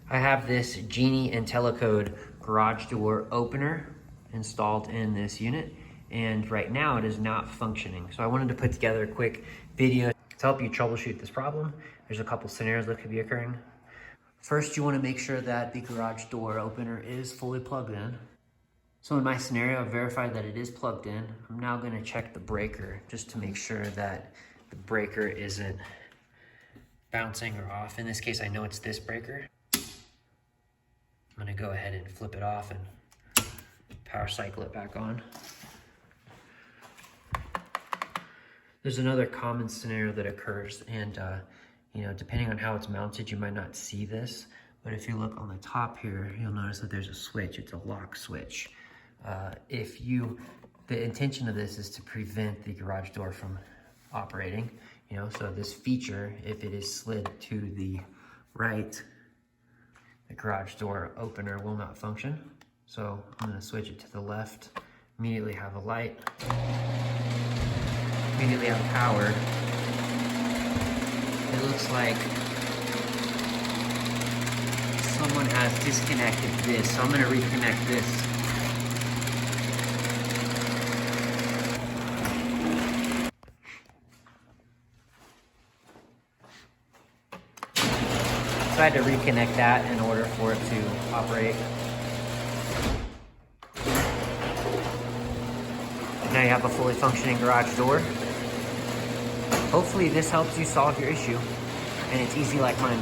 I have this Genie Intellicode garage door opener installed in this unit, and right now it is not functioning. So I wanted to put together a quick video to help you troubleshoot this problem. There's a couple scenarios that could be occurring. First, you want to make sure that the garage door opener is fully plugged in. So in my scenario, I've verified that it is plugged in. I'm now going to check the breaker just to make sure that the breaker isn't bouncing or off. In this case, I know it's this breaker. I'm going to go ahead and flip it off and power cycle it back on. There's another common scenario that occurs, and depending on how it's mounted, you might not see this, but if you look on the top here, you'll notice that there's a switch. It's a lock switch. The intention of this is to prevent the garage door from operating, so this feature, if it is slid to the right, the garage door opener will not function. So I'm going to switch it to the left, immediately have a light, immediately have power. It looks like someone has disconnected this, so I'm going to reconnect this. So I had to reconnect that in order for it to operate. Now you have a fully functioning garage door. Hopefully this helps you solve your issue, and it's easy like mine.